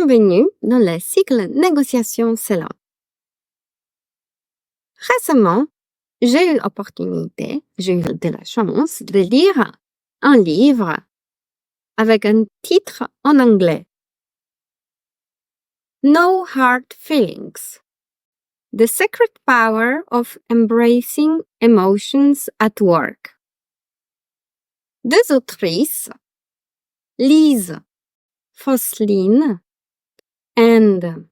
Bienvenue dans le cycle Négociation Selling. Récemment, j'ai eu l'opportunité, j'ai eu de la chance de lire un livre avec un titre en anglais. No Hard Feelings. The Secret Power of Embracing Emotions at Work. Deux autrices, Lise Fosslien and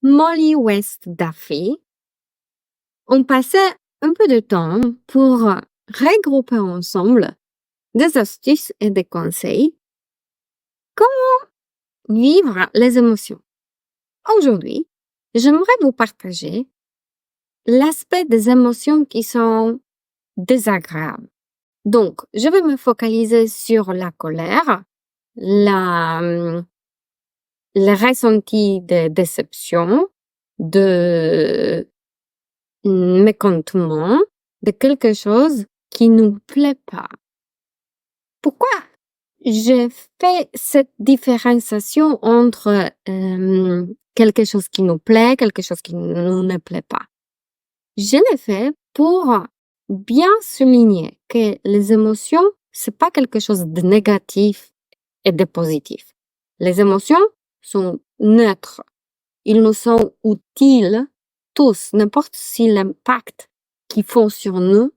Molly West Duffy, ont passé un peu de temps pour regrouper ensemble des astuces et des conseils. Comment vivre les émotions? Aujourd'hui, j'aimerais vous partager l'aspect des émotions qui sont désagréables. Donc, je vais me focaliser sur la colère, le ressenti de déception, de mécontentement, de quelque chose qui nous plaît pas. Pourquoi j'ai fait cette différenciation entre quelque chose qui nous plaît, quelque chose qui nous ne plaît pas? Je l'ai fait pour bien souligner que les émotions, c'est pas quelque chose de négatif et de positif. Les émotions sont neutres. Ils nous sont utiles tous, n'importe si l'impact qu'ils font sur nous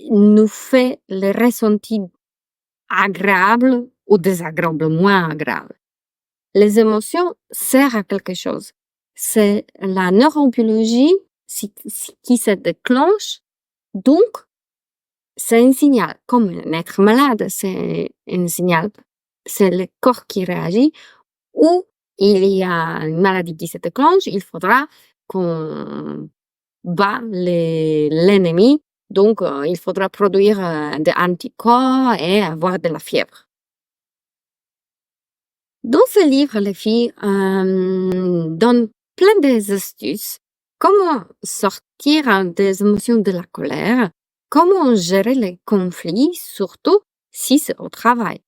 nous fait le ressenti agréable ou désagréable, moins agréable. Les émotions servent à quelque chose. C'est la neurobiologie qui se déclenche. Donc, c'est un signal. Comme un être malade, c'est un signal. C'est le corps qui réagit. Ou il y a une maladie qui se déclenche, il faudra qu'on bat l'ennemi. Donc, il faudra produire des anticorps et avoir de la fièvre. Dans ce livre, les filles donnent plein d'astuces. Comment sortir des émotions de la colère? Comment gérer les conflits, surtout si c'est au travail?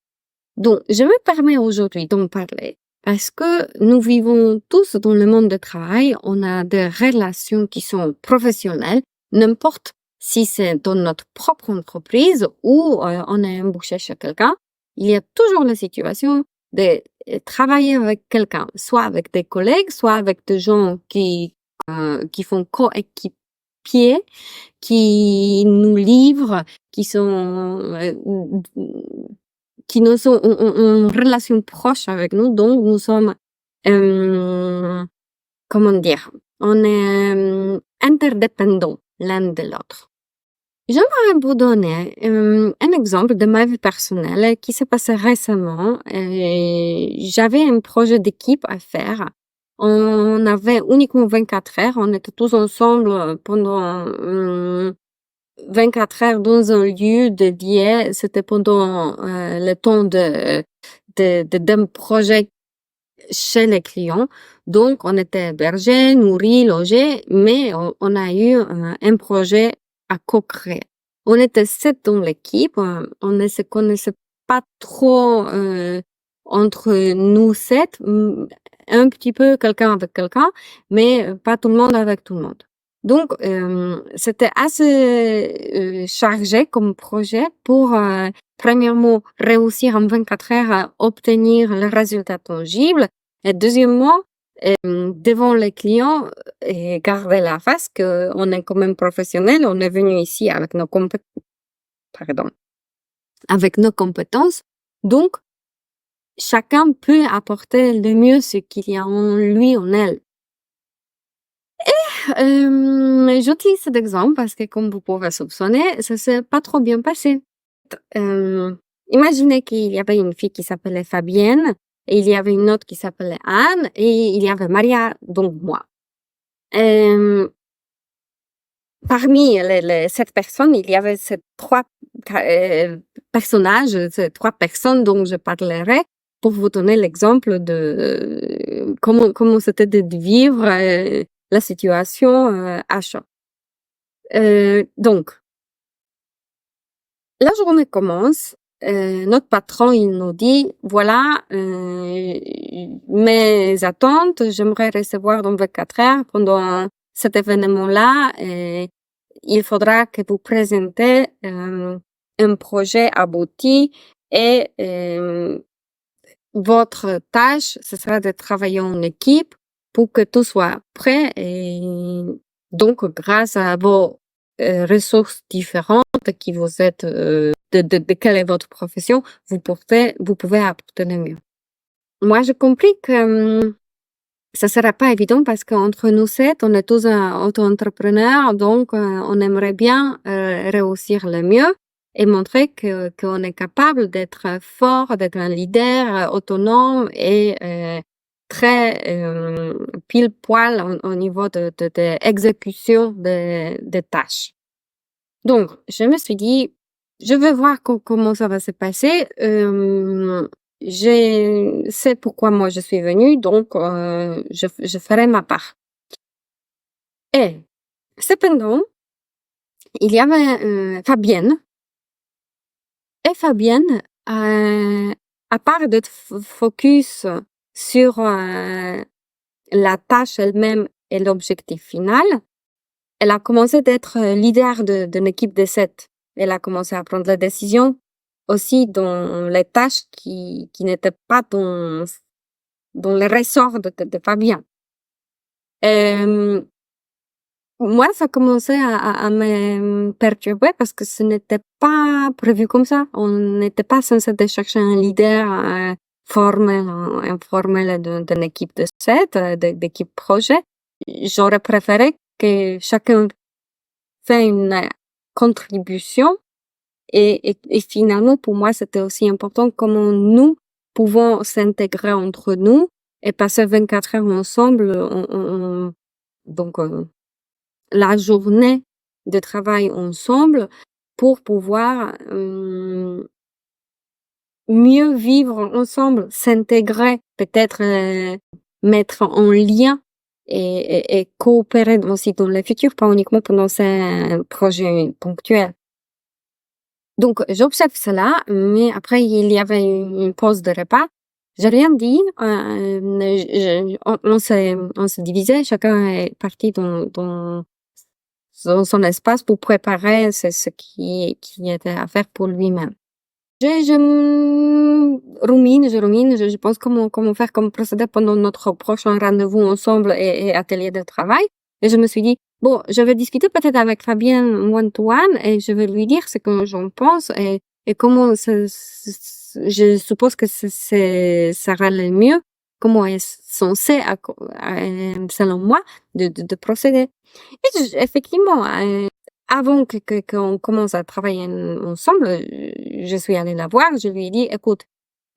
Donc, je me permets aujourd'hui d'en parler parce que nous vivons tous dans le monde du travail. On a des relations qui sont professionnelles, n'importe si c'est dans notre propre entreprise ou on est embauché chez quelqu'un. Il y a toujours la situation de travailler avec quelqu'un, soit avec des collègues, soit avec des gens qui font coéquipiers, qui nous livrent, qui nous sont en relation proche avec nous, donc nous sommes, comment dire, on est interdépendants l'un de l'autre. J'aimerais vous donner un exemple de ma vie personnelle qui s'est passé récemment. J'avais un projet d'équipe à faire. On avait uniquement 24 heures. On était tous ensemble pendant 24 heures dans un lieu dédié. C'était pendant le temps d'un projet chez les clients. Donc, on était hébergés, nourris, logés, mais on a eu un projet à co-créer. On était 7 dans l'équipe. On ne se connaissait pas trop entre nous 7. Un petit peu quelqu'un avec quelqu'un, mais pas tout le monde avec tout le monde. Donc, c'était assez chargé comme projet pour, premièrement, réussir en 24 heures à obtenir le résultat tangible et deuxièmement, devant les clients, et garder la face qu'on est quand même professionnel, on est venu ici avec nos compétences. Donc, chacun peut apporter le mieux ce qu'il y a en lui, en elle. J'utilise cet exemple parce que, comme vous pouvez soupçonner, ça s'est pas trop bien passé. Imaginez qu'il y avait une fille qui s'appelait Fabienne, et il y avait une autre qui s'appelait Anne, et il y avait Maria, donc moi. Parmi les 7 personnes, il y avait ces 3 personnages, ces 3 personnes dont je parlerai pour vous donner l'exemple de comment c'était de vivre la situation à chaud. Donc, la journée commence. Notre patron, il nous dit, voilà, mes attentes, j'aimerais recevoir dans 24 heures pendant cet événement-là. Et il faudra que vous présentez un projet abouti et votre tâche, ce sera de travailler en équipe pour que tout soit prêt. Et donc, grâce à vos ressources différentes qui vous êtes, de quelle est votre profession, vous pouvez apporter le mieux. Moi, j'ai compris que ça sera pas évident parce qu'entre nous 7, on est tous auto-entrepreneurs, donc on aimerait bien réussir le mieux et montrer qu'on est capable d'être fort, d'être un leader autonome et très pile poil au niveau de exécution des tâches. Donc, je me suis dit, je veux voir comment ça va se passer. Je sais pourquoi moi je suis venue, donc je ferai ma part. Et cependant, il y avait Fabienne. Et Fabienne, à part d'être focus sur la tâche elle-même et l'objectif final, elle a commencé d'être leader d'une équipe de 7. Elle a commencé à prendre la décision aussi dans les tâches qui n'étaient pas dans le ressort de Fabien. Moi, ça commençait à me perturber parce que ce n'était pas prévu comme ça. On n'était pas censé de chercher un leader formel, informel d'une équipe de 7, d'équipe projet. J'aurais préféré que chacun fait une contribution et finalement, pour moi, c'était aussi important comment nous pouvons s'intégrer entre nous et passer 24 heures ensemble. Donc, la journée de travail ensemble pour pouvoir mieux vivre ensemble, s'intégrer, peut-être mettre en lien et coopérer aussi dans le futur, pas uniquement pendant ces projets ponctuels. Donc, j'observe cela, mais après, il y avait une pause de repas. J'ai rien dit. On s'est divisé. Chacun est parti dans son espace pour préparer ce qui était à faire pour lui-même. Je rumine, je pense comment faire, comment procéder pendant notre prochain rendez-vous ensemble et atelier de travail. Et je me suis dit, bon, je vais discuter peut-être avec Fabienne one-to-one et je vais lui dire ce que j'en pense et comment je suppose que ça sera le mieux, comment est censé, selon moi, de procéder. Et effectivement, avant qu'on commence à travailler ensemble, je suis allée la voir, je lui ai dit, écoute,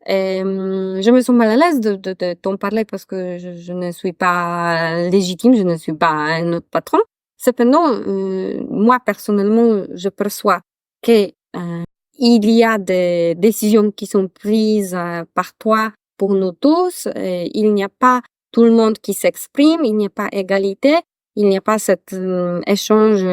je me sens mal à l'aise de t'en parler parce que je ne suis pas légitime, je ne suis pas un autre patron. Cependant, moi, personnellement, je perçois que, il y a des décisions qui sont prises par toi pour nous tous. Il n'y a pas tout le monde qui s'exprime, il n'y a pas égalité, il n'y a pas cet échange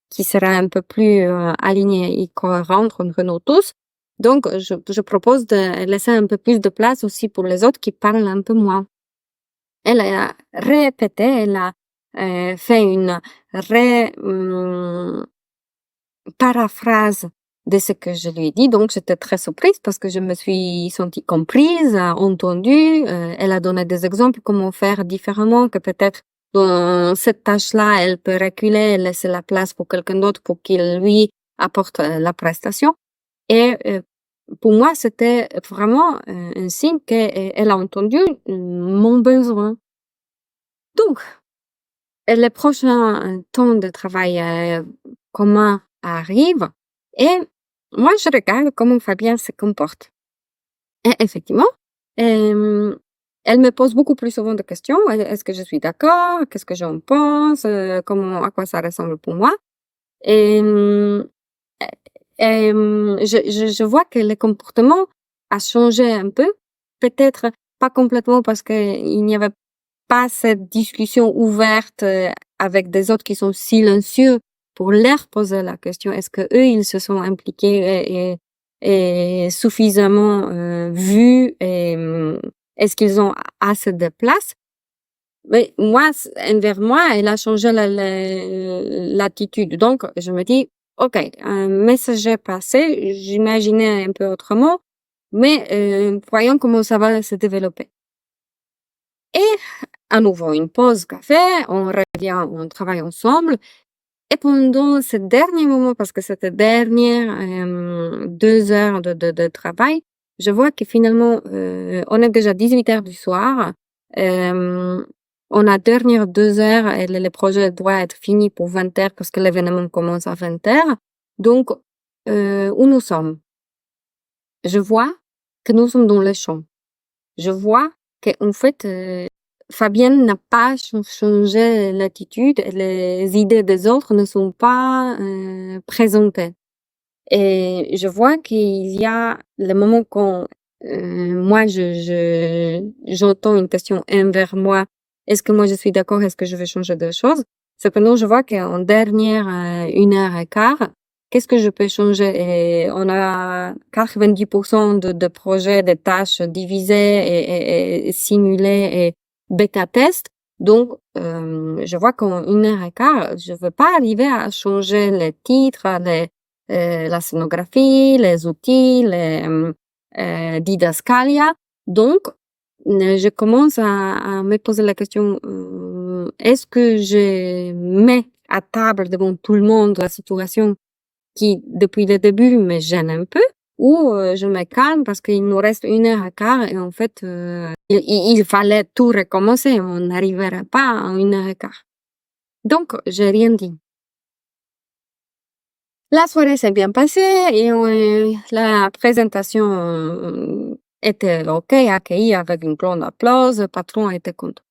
qui sera un peu plus aligné et cohérent entre nous tous. Donc, je propose de laisser un peu plus de place aussi pour les autres qui parlent un peu moins. Elle a répété, elle a fait une paraphrase de ce que je lui ai dit. Donc, j'étais très surprise parce que je me suis sentie comprise, entendue. Elle a donné des exemples comment faire différemment, que peut-être dans cette tâche-là, elle peut reculer et laisser la place pour quelqu'un d'autre pour qu'il lui apporte la prestation. Et pour moi, c'était vraiment un signe qu'elle a entendu mon besoin. Donc, le prochain temps de travail commun arrive et moi, je regarde comment Fabien se comporte. Et effectivement, elle me pose beaucoup plus souvent de questions. Est-ce que je suis d'accord? Qu'est-ce que j'en pense? À quoi ça ressemble pour moi? Et je vois que le comportement a changé un peu. Peut-être pas complètement parce que il n'y avait pas cette discussion ouverte avec des autres qui sont silencieux pour leur poser la question. Est-ce que eux, ils se sont impliqués et suffisamment vus et est-ce qu'ils ont assez de place. Mais moi, envers moi, elle a changé l'attitude. Donc, je me dis, OK, un message est passé, j'imaginais un peu autrement, mais voyons comment ça va se développer. Et à nouveau, une pause café, on revient, on travaille ensemble. Et pendant ce dernier moment, parce que c'était dernière 2 heures de travail, je vois que finalement, on est déjà 18 heures du soir. Euh, on a dernière 2 heures et le projet doit être fini pour 20 heures parce que l'événement commence à 20 heures. Donc, où nous sommes? Je vois que nous sommes dans le champ. Je vois qu'en fait, Fabienne n'a pas changé l'attitude, les idées des autres ne sont pas présentées. Et je vois qu'il y a le moment quand moi j'entends une question envers moi, est-ce que moi je suis d'accord, est-ce que je vais changer de choses? Cependant, je vois qu'en dernière 1 heure et quart, qu'est-ce que je peux changer? Et on a 90% de projets, de tâches divisées et simulées et bêta-test. Donc, je vois qu'en 1 heure et quart, je veux pas arriver à changer les titres, la scénographie, les outils, didascalia. Donc, je commence à me poser la question, est-ce que je mets à table devant tout le monde la situation qui, depuis le début, me gêne un peu, ou je me calme parce qu'il nous reste 1 heure et quart et en fait, il fallait tout recommencer, on n'arriverait pas en 1 heure et quart. Donc, j'ai rien dit. La soirée s'est bien passée et la présentation était OK, accueillie avec une grande applause. Le patron était content.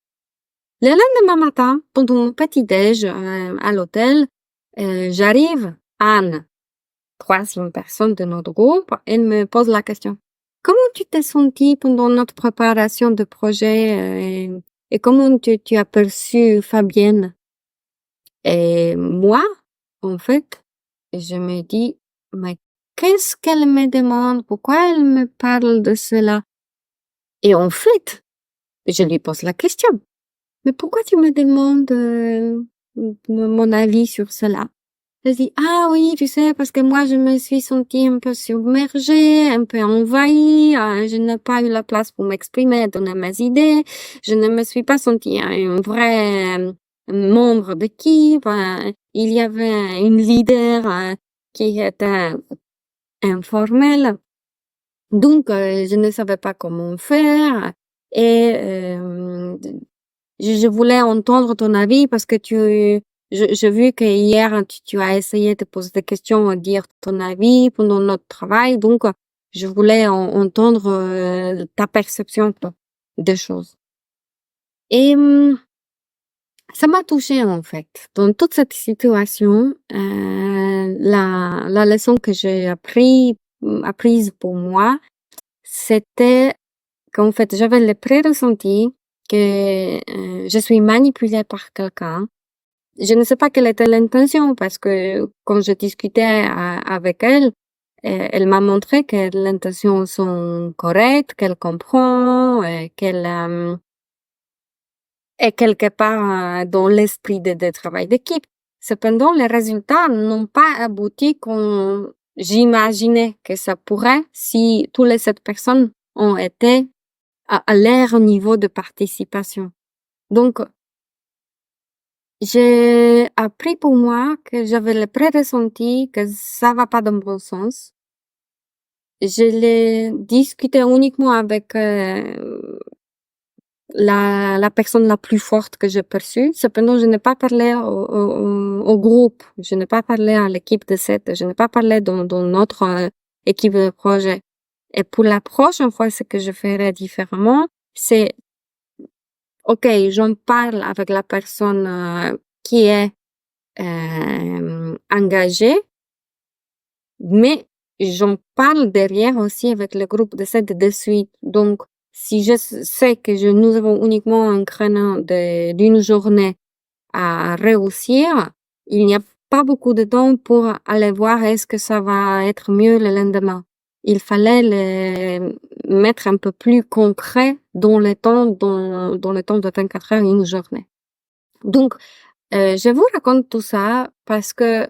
Le lendemain matin, pendant mon petit-déj à l'hôtel, j'arrive, Anne, troisième personne de notre groupe, elle me pose la question. Comment tu t'es sentie pendant notre préparation de projet et comment tu as perçu Fabienne? Et moi, en fait, je me dis, mais qu'est-ce qu'elle me demande? Pourquoi elle me parle de cela? Et en fait, je lui pose la question. Mais pourquoi tu me demandes mon avis sur cela? Elle dit, ah oui, tu sais, parce que moi, je me suis sentie un peu submergée, un peu envahie, je n'ai pas eu la place pour m'exprimer, donner mes idées, je ne me suis pas sentie un vrai membre d'équipe, il y avait une leader qui était informelle, donc je ne savais pas comment faire et je voulais entendre ton avis parce que j'ai vu que hier, tu as essayé de poser des questions, dire ton avis pendant notre travail. Donc, je voulais entendre ta perception des choses. Et ça m'a touchée, en fait. Dans toute cette situation, la leçon que j'ai apprise pour moi, c'était qu'en fait, j'avais le pré-ressenti que je suis manipulée par quelqu'un. Je ne sais pas quelle était l'intention parce que quand je discutais avec elle, elle m'a montré que les intentions sont correctes, qu'elle comprend, qu'elle est quelque part dans l'esprit de travail d'équipe. Cependant, les résultats n'ont pas abouti comme j'imaginais que ça pourrait si toutes les 7 personnes ont été à leur niveau de participation. Donc, j'ai appris pour moi que j'avais le pré-ressenti que ça va pas dans le bon sens. Je l'ai discuté uniquement avec la personne la plus forte que j'ai perçue. Cependant, je n'ai pas parlé au groupe. Je n'ai pas parlé à l'équipe de 7. Je n'ai pas parlé dans notre équipe de projet. Et pour la prochaine fois, ce que je ferai différemment, c'est OK, j'en parle avec la personne qui est engagée, mais j'en parle derrière aussi avec le groupe de 7 de suite. Donc, si je sais que nous avons uniquement un créneau d'une journée à réussir, il n'y a pas beaucoup de temps pour aller voir est-ce que ça va être mieux le lendemain. il fallait les mettre un peu plus concret dans le temps de 24 heures, une journée. Donc, je vous raconte tout ça parce que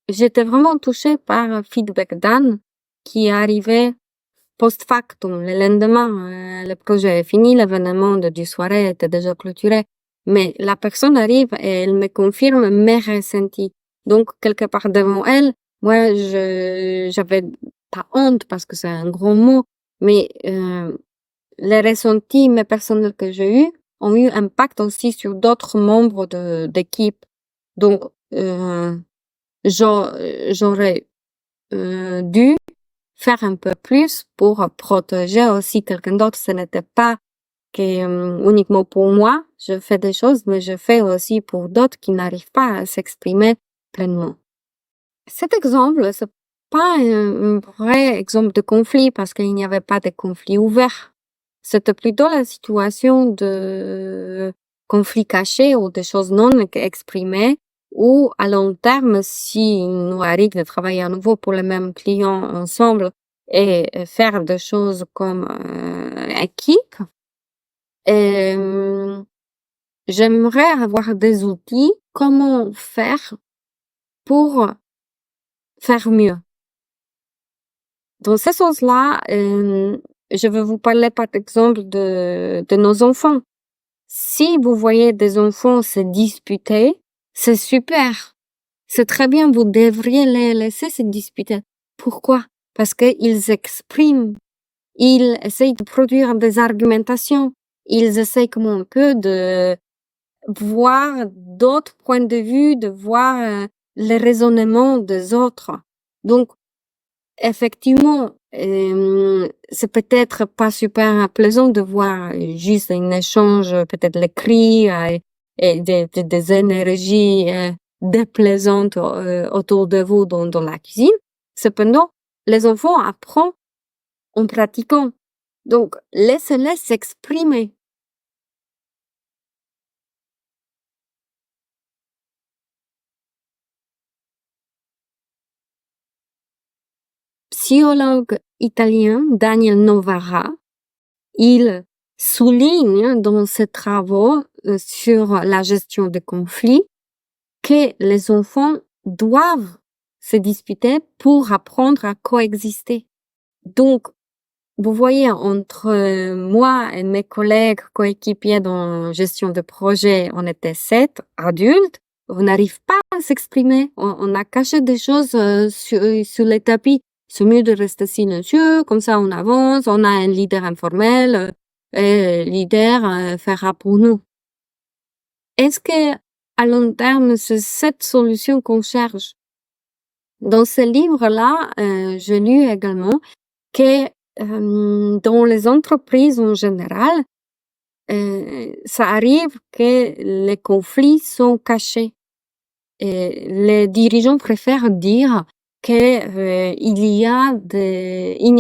j'étais vraiment touchée par un feedback d'Anne qui est arrivé post factum. Le lendemain, le projet est fini, l'événement du soirée était déjà clôturé, mais la personne arrive et elle me confirme mes ressentis. Donc, quelque part devant elle, moi, j'avais pas honte parce que c'est un gros mot, mais les ressentis, mes personnels que j'ai eus, ont eu impact aussi sur d'autres membres d'équipe. Donc, j'aurais dû faire un peu plus pour protéger aussi quelqu'un d'autre. Ce n'était pas que uniquement pour moi, je fais des choses, mais je fais aussi pour d'autres qui n'arrivent pas à s'exprimer pleinement. Cet exemple, c'est pas un vrai exemple de conflit parce qu'il n'y avait pas de conflit ouvert. C'était plutôt la situation de conflit caché ou de choses non exprimées ou à long terme, si nous arrive de travailler à nouveau pour le même client ensemble et faire des choses comme équipe, j'aimerais avoir des outils, comment faire pour faire mieux. Dans ce sens-là, je vais vous parler par exemple de nos enfants. Si vous voyez des enfants se disputer, c'est super. C'est très bien, vous devriez les laisser se disputer. Pourquoi? Parce qu'ils expriment, ils essayent de produire des argumentations, ils essayent comme on peut de voir d'autres points de vue, de voir les raisonnements des autres. Donc, effectivement, c'est peut-être pas super plaisant de voir juste un échange, peut-être l'écrit et des énergies déplaisantes autour de vous dans la cuisine. Cependant, les enfants apprennent en pratiquant. Donc, laissez-les s'exprimer. Psychologue italien Daniel Novara, il souligne dans ses travaux sur la gestion des conflits que les enfants doivent se disputer pour apprendre à coexister. Donc, vous voyez, entre moi et mes collègues coéquipiers dans gestion de projet, on était 7 adultes. On n'arrive pas à s'exprimer. On a caché des choses sur les tapis. C'est mieux de rester silencieux, comme ça on avance, on a un leader informel, et le leader fera pour nous. Est-ce que à long terme, c'est cette solution qu'on cherche? Dans ce livre-là, j'ai lu également que dans les entreprises en général, ça arrive que les conflits sont cachés. Et les dirigeants préfèrent dire que il n'y a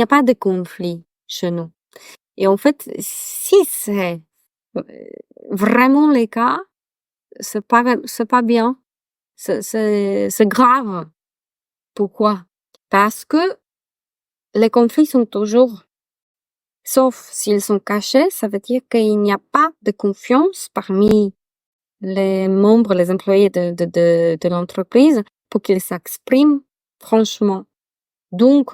pas de conflit chez nous. Et en fait, si c'est vraiment le cas, c'est pas bien. C'est grave. Pourquoi? Parce que les conflits sont toujours, sauf s'ils sont cachés, ça veut dire qu'il n'y a pas de confiance parmi les membres, les employés de l'entreprise pour qu'ils s'expriment franchement. Donc,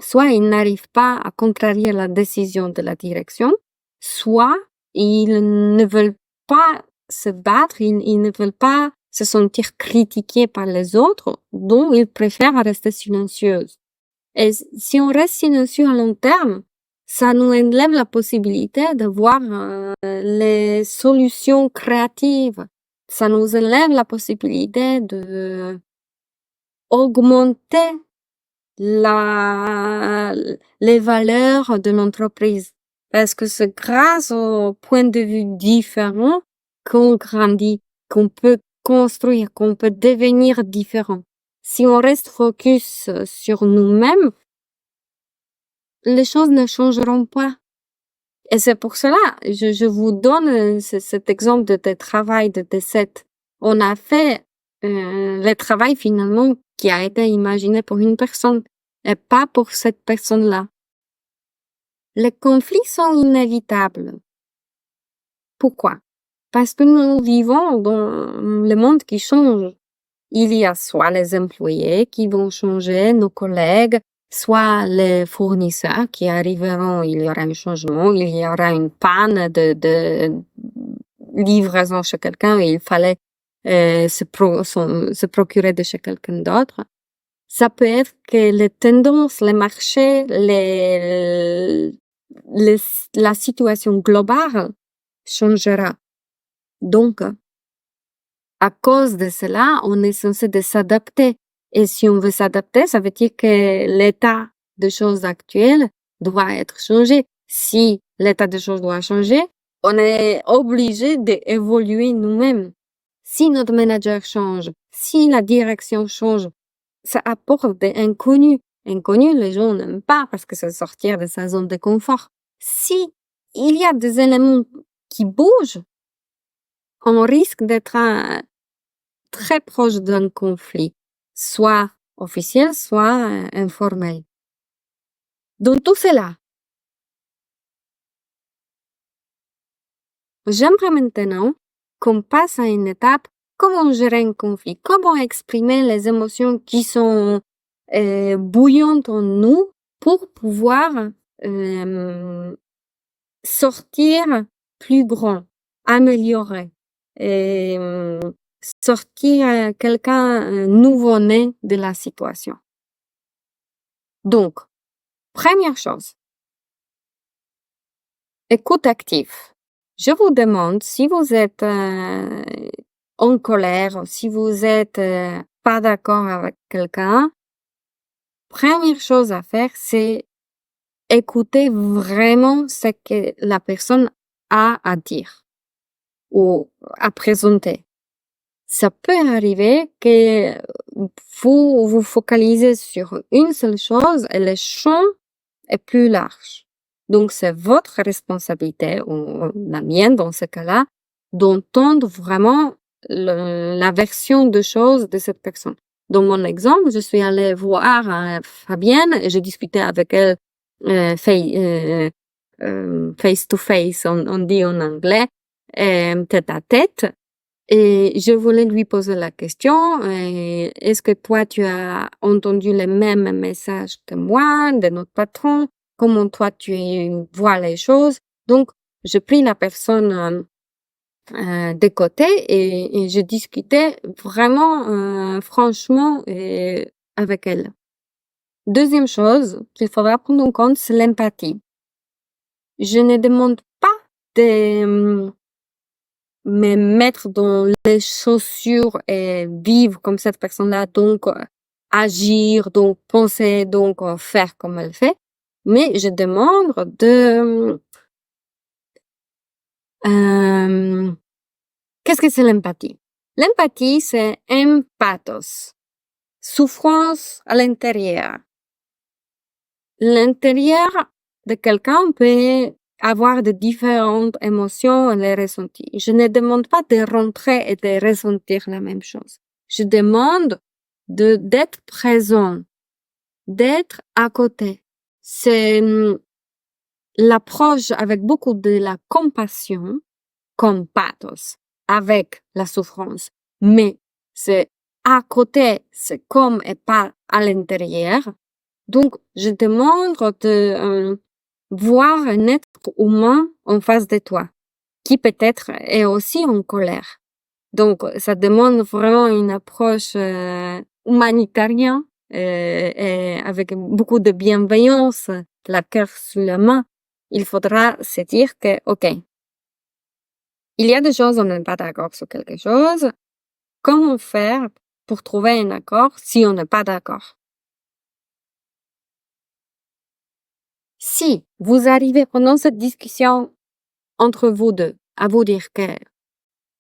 soit ils n'arrivent pas à contrarier la décision de la direction, soit ils ne veulent pas se battre, ils ne veulent pas se sentir critiqués par les autres, donc ils préfèrent rester silencieux. Et si on reste silencieux à long terme, ça nous enlève la possibilité de voir les solutions créatives. Ça nous enlève la possibilité de augmenter les valeurs de l'entreprise. Parce que c'est grâce aux points de vue différents qu'on grandit, qu'on peut construire, qu'on peut devenir différent. Si on reste focus sur nous-mêmes, les choses ne changeront pas. Et c'est pour cela, je vous donne cet exemple de travail de T7. On a fait le travail finalement qui a été imaginé pour une personne. et pas pour cette personne-là. Les conflits sont inévitables. Pourquoi? Parce que nous vivons dans le monde qui change. Il y a soit les employés qui vont changer, nos collègues, soit les fournisseurs qui arriveront, il y aura un changement, il y aura une panne de livraison chez quelqu'un et il fallait se procurer de chez quelqu'un d'autre. Ça peut être que les tendances, les marchés, la situation globale changera. Donc, à cause de cela, on est censé de s'adapter. Et si on veut s'adapter, ça veut dire que l'état de choses actuel doit être changé. Si l'état de choses doit changer, on est obligé d'évoluer nous-mêmes. Si notre manager change, si la direction change, ça apporte des inconnus. Inconnus, les gens n'aiment pas parce que c'est sortir de sa zone de confort. Si il y a des éléments qui bougent, on risque d'être très proche d'un conflit, soit officiel, soit informel. Dans tout cela, j'aimerais maintenant qu'on passe à une étape comment gérer un conflit, comment exprimer les émotions qui sont bouillantes en nous pour pouvoir sortir plus grand, améliorer, sortir quelqu'un nouveau-né de la situation. Donc, première chose, écoute active. Je vous demande si vous êtes en colère, si vous êtes pas d'accord avec quelqu'un, première chose à faire, c'est écouter vraiment ce que la personne a à dire ou à présenter. Ça peut arriver que vous vous focalisez sur une seule chose et le champ est plus large. Donc, c'est votre responsabilité, ou la mienne dans ce cas-là, d'entendre vraiment la version de choses de cette personne. Dans mon exemple, je suis allée voir Fabienne et j'ai discuté avec elle face to face, on dit en anglais, tête à tête. Et je voulais lui poser la question, est-ce que toi, tu as entendu les mêmes messages que moi, de notre patron? Comment toi, tu vois les choses? Donc, je pris la personne de côté et je discutais vraiment franchement avec elle. Deuxième chose qu'il faudra prendre en compte, c'est l'empathie. Je ne demande pas de me mettre dans les chaussures et vivre comme cette personne-là, donc agir, donc penser, donc faire comme elle fait. Mais je demande qu'est-ce que c'est l'empathie? L'empathie, c'est empathos, souffrance à l'intérieur. L'intérieur de quelqu'un peut avoir de différentes émotions et les ressentir. Je ne demande pas de rentrer et de ressentir la même chose. Je demande d'être présent, d'être à côté. C'est l'approche avec beaucoup de la compassion, comme pathos, avec la souffrance. Mais c'est à côté, c'est comme et pas à l'intérieur. Donc, je demande de voir un être humain en face de toi, qui peut-être est aussi en colère. Donc, ça demande vraiment une approche humanitarienne et avec beaucoup de bienveillance, la cœur sur la main. Il faudra se dire que, OK, il y a des choses, on n'est pas d'accord sur quelque chose. Comment faire pour trouver un accord si on n'est pas d'accord? Si vous arrivez pendant cette discussion entre vous deux à vous dire que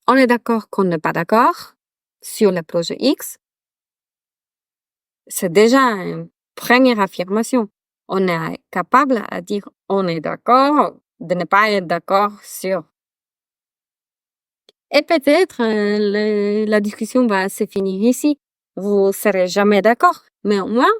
on est d'accord qu'on n'est pas d'accord sur le projet X, c'est déjà une première affirmation. On est capable à dire on est d'accord, de ne pas être d'accord sur. Et peut-être la discussion va se finir ici. Vous serez jamais d'accord, mais au moins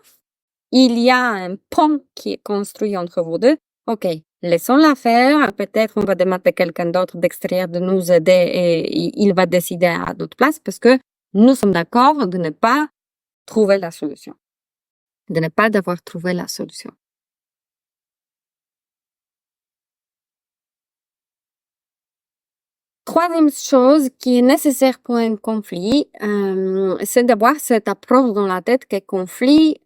il y a un pont qui est construit entre vous deux. OK, laissons-la faire. Peut-être on va demander quelqu'un d'autre d'extérieur de nous aider et il va décider à notre place parce que nous sommes d'accord de ne pas trouver la solution. De ne pas devoir trouver la solution. Troisième chose qui est nécessaire pour un conflit, c'est d'avoir cette approche dans la tête que conflit,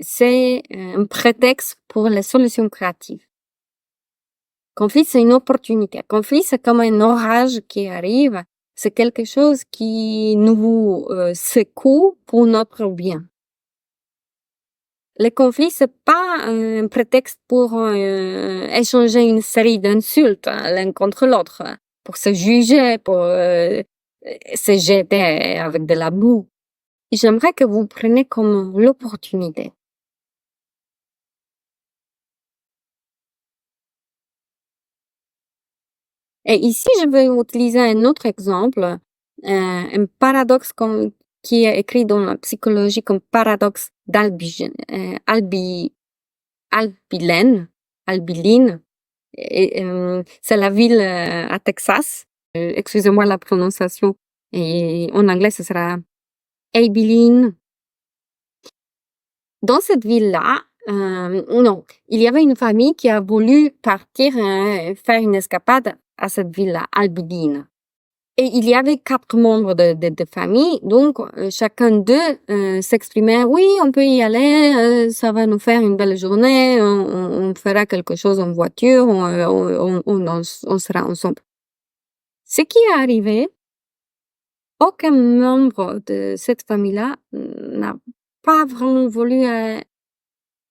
c'est un prétexte pour les solutions créatives. Conflit, c'est une opportunité. Conflit, c'est comme un orage qui arrive. C'est quelque chose qui nous secoue pour notre bien. Le conflit, c'est pas un prétexte pour échanger une série d'insultes l'un contre l'autre, pour se juger, pour se jeter avec de la boue. J'aimerais que vous preniez comme l'opportunité. Et ici, je vais utiliser un autre exemple, un paradoxe qui est écrit dans la psychologie comme paradoxe d'Albiline. C'est la ville à Texas. Excusez-moi la prononciation. Et en anglais, ce sera Abilene. Dans cette ville-là, non, il y avait une famille qui a voulu partir faire une escapade à cette ville-là, Abilene. Et il y avait 4 membres de famille, donc chacun d'eux s'exprimait, oui, on peut y aller, ça va nous faire une belle journée, on fera quelque chose en voiture, on sera ensemble. Ce qui est arrivé, aucun membre de cette famille-là n'a pas vraiment voulu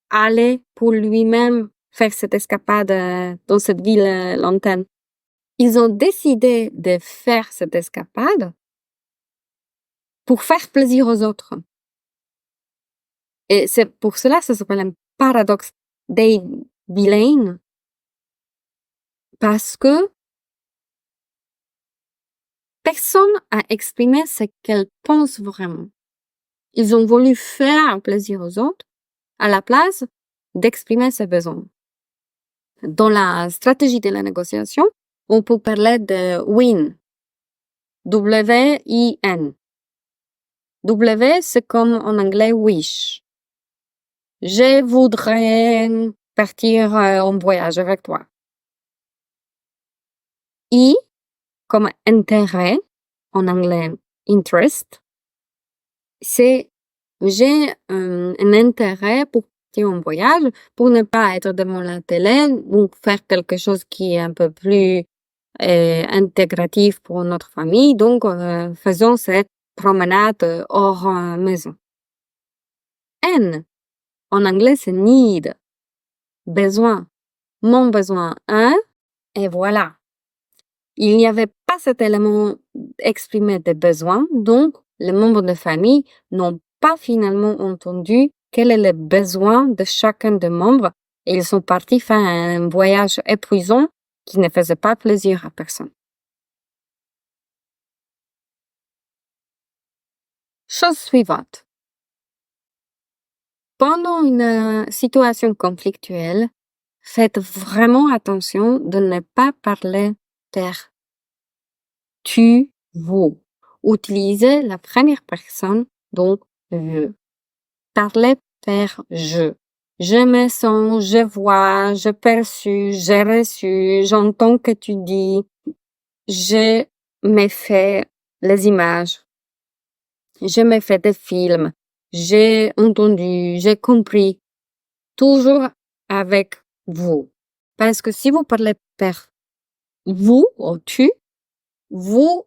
aller pour lui-même faire cette escapade dans cette ville lointaine. Ils ont décidé de faire cette escapade pour faire plaisir aux autres. Et c'est pour cela que ça s'appelle un paradoxe d'Abilene. Parce que personne a exprimé ce qu'elle pense vraiment. Ils ont voulu faire plaisir aux autres à la place d'exprimer ses besoins. Dans la stratégie de la négociation, on peut parler de win. W-I-N. W, c'est comme en anglais wish. Je voudrais partir en voyage avec toi. I, comme intérêt, en anglais interest, c'est j'ai un intérêt pour partir en voyage, pour ne pas être devant la télé, ou faire quelque chose qui est un peu plus intégratif pour notre famille. Donc, faisons cette promenade hors maison. N, en anglais, c'est need, besoin. Mon besoin, et voilà. Il n'y avait pas cet élément exprimé de besoin, donc les membres de famille n'ont pas finalement entendu quel est le besoin de chacun des membres et ils sont partis faire un voyage épuisant qui ne faisait pas plaisir à personne. Chose suivante. Pendant une situation conflictuelle, faites vraiment attention de ne pas parler per tu, vous. Utilisez la première personne, donc je. Parlez per je. Je me sens, je vois, je perçus, j'ai reçu, j'entends que tu dis, je me fais les images, je me fais des films, j'ai entendu, j'ai compris. Toujours avec vous. Parce que si vous parlez per vous ou tu, vous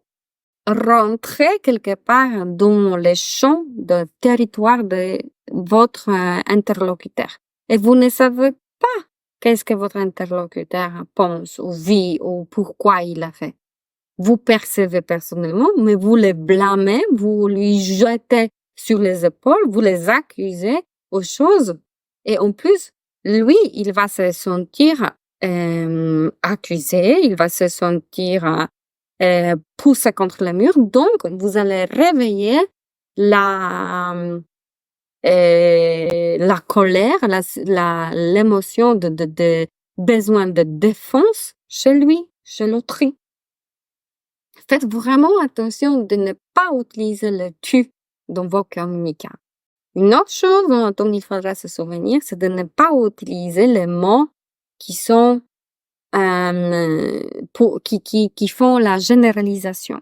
rentrez quelque part dans le champ de territoire de votre interlocuteur. Et vous ne savez pas qu'est-ce que votre interlocuteur pense ou vit ou pourquoi il a fait. Vous percevez personnellement, mais vous les blâmez, vous lui jetez sur les épaules, vous les accusez aux choses. Et en plus, lui, il va se sentir accusé, il va se sentir poussé contre le mur. Donc, vous allez réveiller la colère, l'émotion de besoin de défense chez lui, chez l'autrui. Faites vraiment attention de ne pas utiliser le tu dans vos communications. Une autre chose dont il faudra se souvenir, c'est de ne pas utiliser les mots qui sont qui font la généralisation.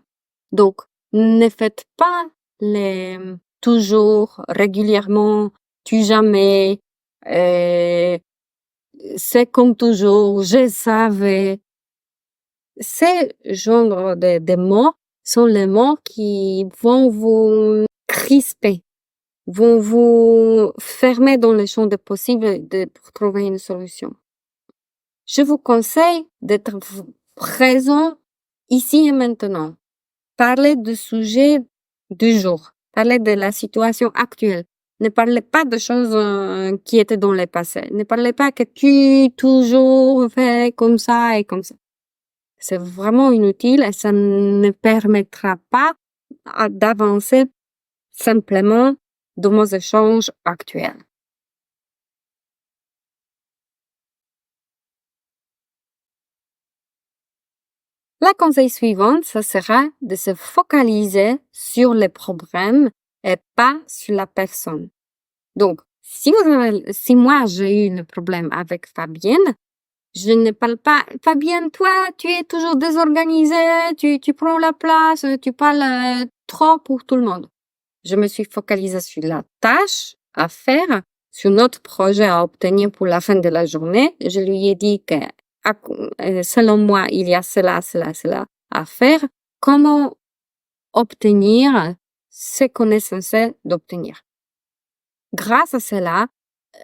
Donc, ne faites pas les toujours, régulièrement, tu jamais, c'est comme toujours, je savais. Ces genres de mots sont les mots qui vont vous crisper, vont vous fermer dans le champ des possibles pour trouver une solution. Je vous conseille d'être présent ici et maintenant. Parlez du sujet du jour. Parlez de la situation actuelle. Ne parlez pas de choses qui étaient dans le passé. Ne parlez pas que tu toujours fais comme ça et comme ça. C'est vraiment inutile et ça ne permettra pas d'avancer simplement dans nos échanges actuels. La conseil suivante, ce sera de se focaliser sur les problèmes et pas sur la personne. Donc, si moi j'ai eu le problème avec Fabienne, je ne parle pas, Fabienne, toi, tu es toujours désorganisée, tu prends la place, tu parles trop pour tout le monde. Je me suis focalisée sur la tâche à faire, sur notre projet à obtenir pour la fin de la journée. Je lui ai dit que, selon moi, il y a cela à faire. Comment obtenir ce qu'on est censé d'obtenir? Grâce à cela,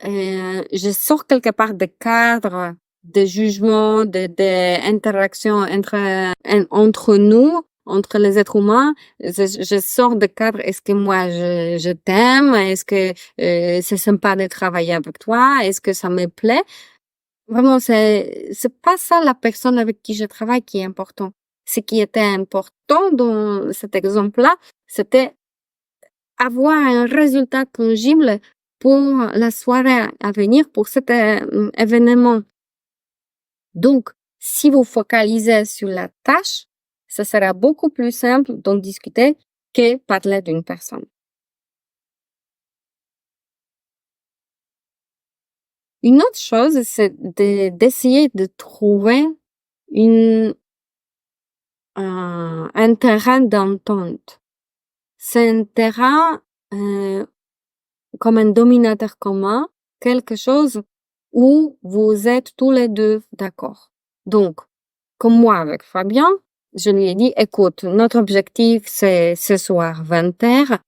je sors quelque part de cadre de jugement, d'interaction entre nous, entre les êtres humains. Je sors de cadre. Est-ce que moi je t'aime? Est-ce que c'est sympa de travailler avec toi? Est-ce que ça me plaît? Vraiment, c'est pas ça la personne avec qui je travaille qui est important. Ce qui était important dans cet exemple-là, c'était avoir un résultat tangible pour la soirée à venir, pour cet événement. Donc, si vous focalisez sur la tâche, ça sera beaucoup plus simple d'en discuter que parler d'une personne. Une autre chose, c'est d'essayer de trouver un terrain d'entente. C'est un terrain comme un dominateur commun, quelque chose où vous êtes tous les deux d'accord. Donc, comme moi avec Fabien, je lui ai dit, écoute, notre objectif, c'est ce soir 20h,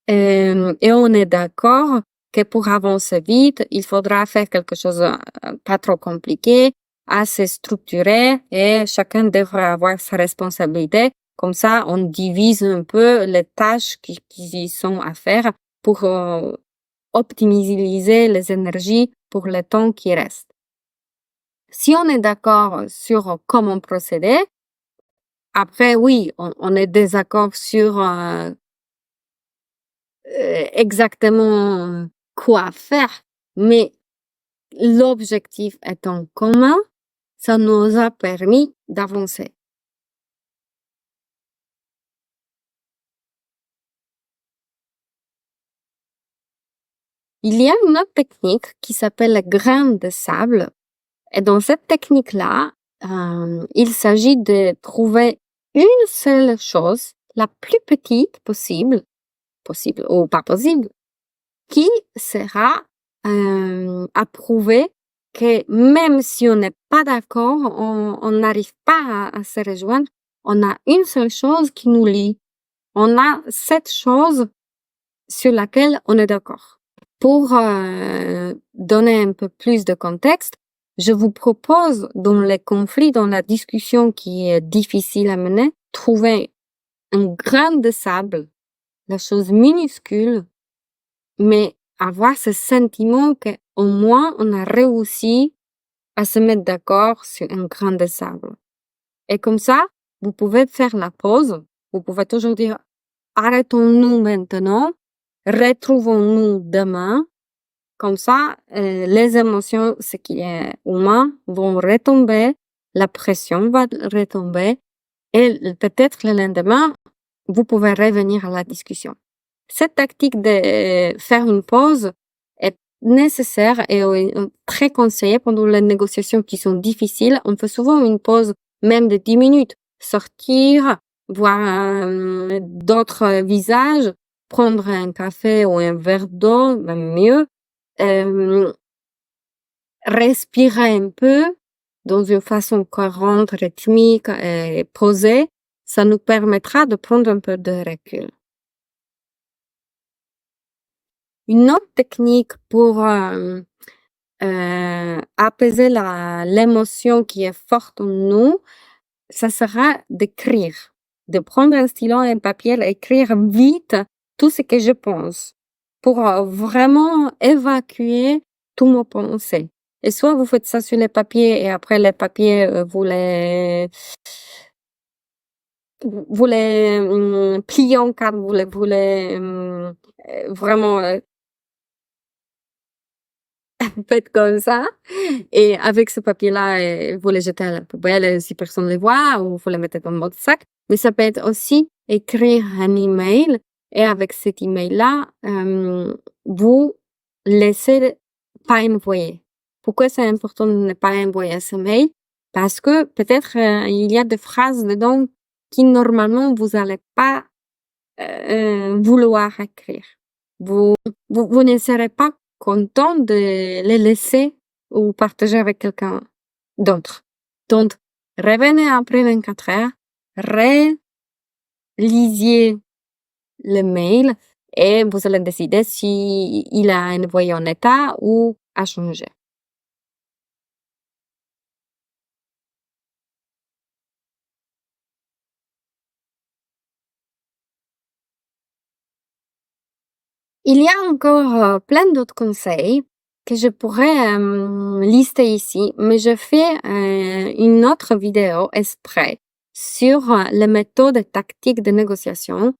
et on est d'accord que pour avancer vite, il faudra faire quelque chose pas trop compliqué, assez structuré, et chacun devrait avoir sa responsabilité. Comme ça, on divise un peu les tâches qui sont à faire pour optimiser les énergies pour le temps qui reste. Si on est d'accord sur comment procéder, après oui, on est désaccord sur exactement quoi faire, mais l'objectif étant commun, ça nous a permis d'avancer. Il y a une autre technique qui s'appelle le grain de sable. Et dans cette technique-là, il s'agit de trouver une seule chose, la plus petite possible ou pas possible, qui sera à prouver que même si on n'est pas d'accord, on n'arrive pas à se rejoindre, on a une seule chose qui nous lie. On a cette chose sur laquelle on est d'accord. Pour donner un peu plus de contexte, je vous propose dans les conflits, dans la discussion qui est difficile à mener, trouver un grain de sable, la chose minuscule, mais avoir ce sentiment qu'au moins on a réussi à se mettre d'accord sur un grain de sable. Et comme ça, vous pouvez faire la pause, vous pouvez toujours dire arrêtons-nous maintenant, retrouvons-nous demain. Comme ça, les émotions, ce qui est humain, vont retomber, la pression va retomber et peut-être le lendemain, vous pouvez revenir à la discussion. Cette tactique de faire une pause est nécessaire et très conseillée pendant les négociations qui sont difficiles. On fait souvent une pause même de 10 minutes. Sortir, voir d'autres visages, prendre un café ou un verre d'eau, même mieux. Respirer un peu dans une façon cohérente, rythmique et posée, ça nous permettra de prendre un peu de recul. Une autre technique pour apaiser l'émotion qui est forte en nous, ça sera d'écrire, de prendre un stylo et un papier et écrire vite tout ce que je pense pour vraiment évacuer tous mes pensées. Et soit vous faites ça sur les papiers et après les papiers, vous les pliez en quatre, vous les vraiment faites comme ça. Et avec ce papier-là, vous les jetez à la poubelle si personne ne les voit ou vous les mettez dans votre sac. Mais ça peut être aussi écrire un email et avec cet email-là, vous laissez pas envoyer. Pourquoi c'est important de ne pas envoyer ce mail? Parce que peut-être il y a des phrases dedans qui normalement vous allez pas vouloir écrire. Vous ne serez pas content de les laisser ou partager avec quelqu'un d'autre. Donc, revenez après 24 heures, relisiez le mail et vous allez décider si il a envoyé en état ou a changé. Il y a encore plein d'autres conseils que je pourrais lister ici, mais je fais une autre vidéo exprès sur les méthodes et tactiques de négociation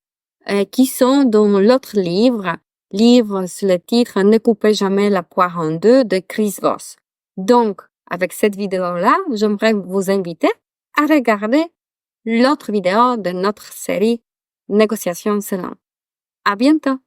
qui sont dans l'autre livre sur le titre Ne coupez jamais la poire en deux de Chris Voss. Donc, avec cette vidéo-là, j'aimerais vous inviter à regarder l'autre vidéo de notre série Négociation selon. À bientôt!